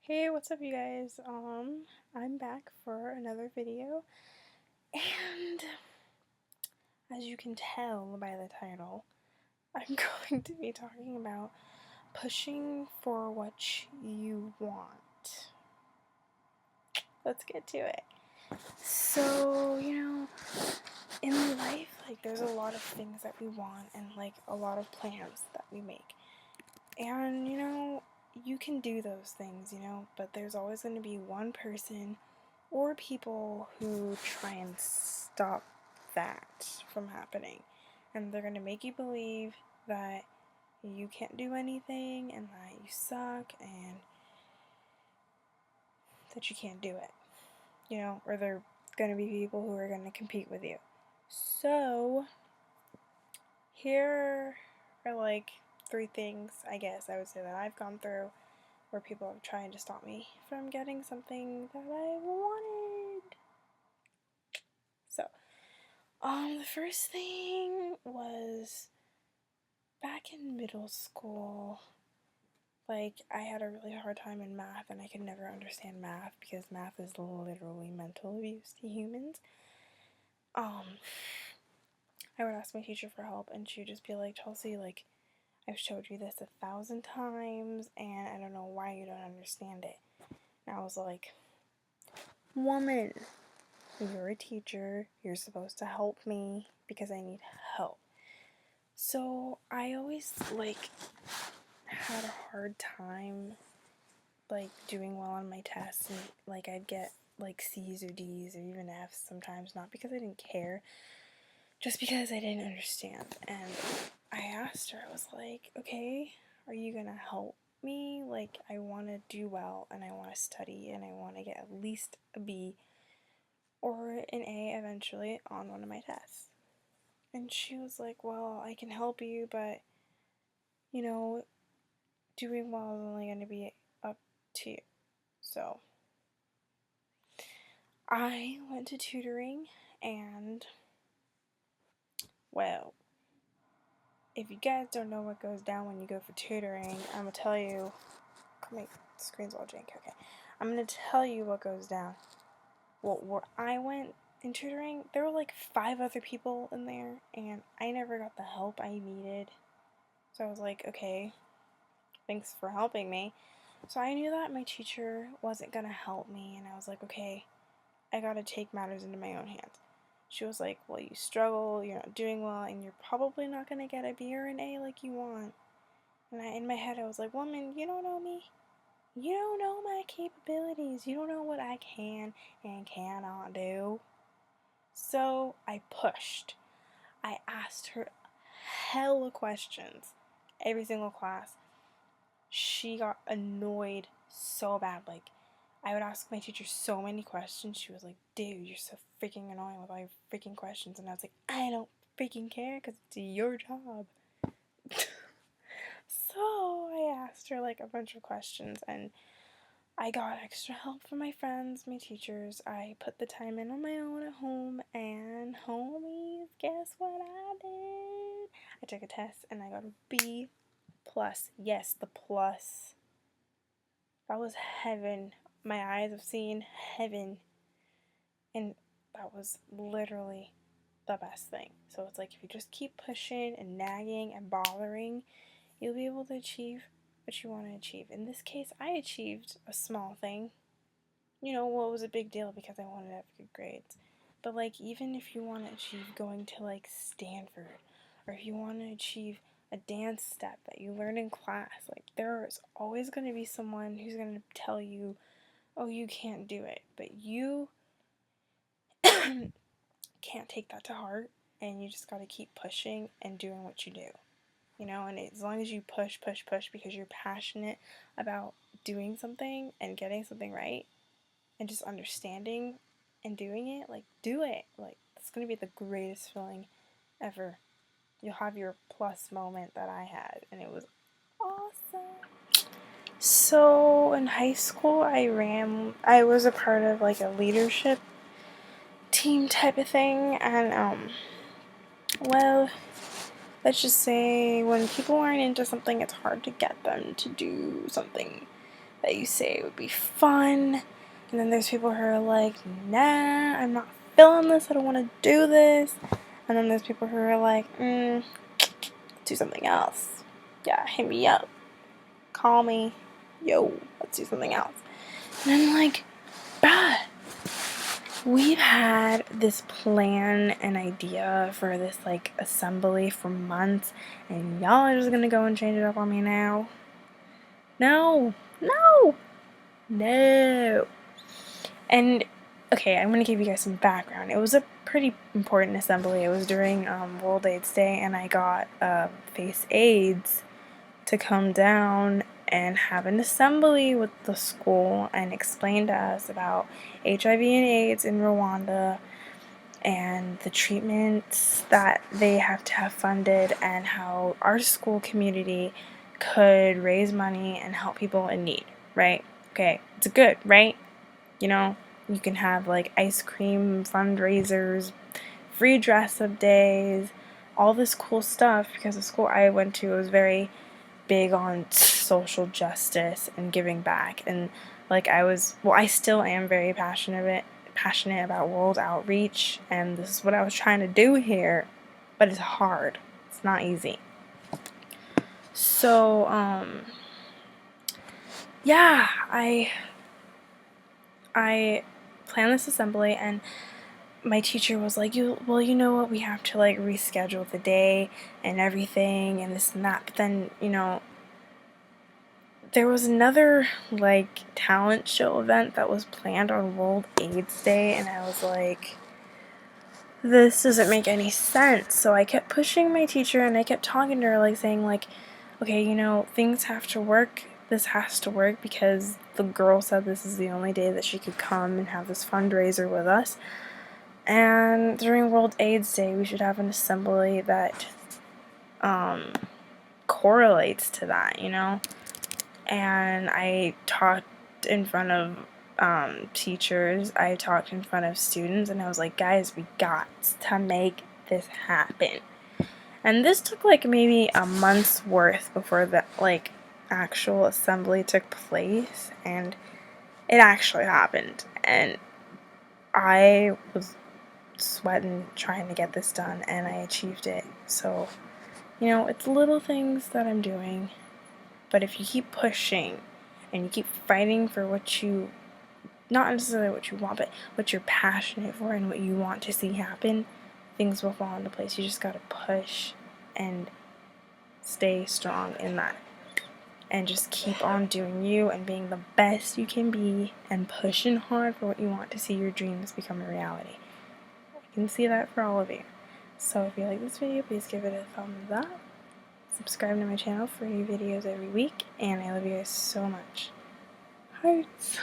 Hey, what's up you guys? I'm back for another video, and as you can tell by the title, I'm going to be talking about pushing for what you want. Let's get to it. So, in life, there's a lot of things that we want and, a lot of plans that we make. And, you can do those things, but there's always going to be one person or people who try and stop that from happening. And they're going to make you believe that you can't do anything and that you suck and that you can't do it. Or they're going to be people who are going to compete with you. So, here are three things, I guess, I would say that I've gone through where people are trying to stop me from getting something that I wanted. So, the first thing was back in middle school. I had a really hard time in math, and I could never understand math because math is literally mental abuse to humans. I would ask my teacher for help, and she would just be like, Chelsea, I've showed you this 1,000 times, and I don't know why you don't understand it. And I was like, woman, you're a teacher. You're supposed to help me because I need help. So I always had a hard time doing well on my tests, and I'd get C's or D's or even F's sometimes, not because I didn't care, just because I didn't understand. And I asked her, I was like, okay, are you gonna help me? I want to do well, and I want to study, and I want to get at least a B or an A eventually on one of my tests. And she was like, well, I can help you, but doing well is only going to be up to you. So I went to tutoring, and well, if you guys don't know what goes down when you go for tutoring, I'm gonna tell you. My screen's all jank. Okay, I'm gonna tell you what goes down. Well, where I went in tutoring, there were 5 other people in there, and I never got the help I needed. So I was like, okay, thanks for helping me. So I knew that my teacher wasn't gonna help me, and I was like, okay, I gotta take matters into my own hands. She was like, well, you struggle, you're not doing well, and you're probably not gonna get a B or an A like you want. And in my head, I was like, woman, you don't know me. You don't know my capabilities. You don't know what I can and cannot do. So I pushed. I asked her hella questions every single class. She got annoyed so bad. I would ask my teacher so many questions. She was like, dude, you're so freaking annoying with all your freaking questions. And I was like, I don't freaking care because it's your job. So I asked her a bunch of questions, and I got extra help from my friends, my teachers. I put the time in on my own at home, and homies, guess what I did? I took a test and I got a B plus. Yes, the plus. That was heaven. My eyes have seen heaven. And that was literally the best thing. So it's if you just keep pushing and nagging and bothering, you'll be able to achieve what you want to achieve. In this case, I achieved a small thing. It was a big deal because I wanted to have good grades. But even if you want to achieve going to Stanford, or if you want to achieve a dance step that you learn in class, there's always going to be someone who's going to tell you, oh, you can't do it. But you can't take that to heart, and you just got to keep pushing and doing what you do. And as long as you push because you're passionate about doing something and getting something right and just understanding and doing it, do it. It's going to be the greatest feeling ever. You'll have your plus moment that I had, and it was awesome. So in high school, I was a part of a leadership team type of thing, and well, let's just say when people aren't into something, it's hard to get them to do something that you say it would be fun. And then there's people who are like, nah, I'm not feeling this, I don't want to do this. And then there's people who are like, do something else. Yeah, hit me up. Call me. Yo, let's do something else. And I'm like, bruh, we've had this plan and idea for this like assembly for months, and y'all are just gonna go and change it up on me now? No, no, no. And okay, I'm gonna give you guys some background. It was a pretty important assembly. It was during World AIDS Day, and I got Face AIDS to come down and have an assembly with the school and explain to us about HIV and AIDS in Rwanda and the treatments that they have to have funded, and how our school community could raise money and help people in need, right? Okay, it's good, right? You know, you can have like ice cream fundraisers, free dress-up days, all this cool stuff, because the school I went to was very big on social justice and giving back. And like I still am very passionate about world outreach, and this is what I was trying to do here, but it's hard. It's not easy. So yeah, I planned this assembly, and my teacher was like, you know what, we have to like reschedule the day and everything and this and that. But then, you know, there was another like talent show event that was planned on World AIDS Day, and I was like, this doesn't make any sense. So I kept pushing my teacher, and I kept talking to her, like saying like, okay, you know, things have to work. This has to work because the girl said this is the only day that she could come and have this fundraiser with us. And during World AIDS Day, we should have an assembly that correlates to that, you know? And I talked in front of teachers, I talked in front of students, and I was like, guys, we got to make this happen. And this took like maybe a month's worth before the like actual assembly took place, and it actually happened. And I was sweating trying to get this done, and I achieved it. So, you know, it's little things that I'm doing, but if you keep pushing and you keep fighting for what you, not necessarily what you want, but what you're passionate for and what you want to see happen, things will fall into place. You just gotta push and stay strong in that, and just keep on doing you and being the best you can be and pushing hard for what you want to see your dreams become a reality. I can see that for all of you. So if you like this video, please give it a thumbs up. Subscribe to my channel for new videos every week, and I love you guys so much. Hearts.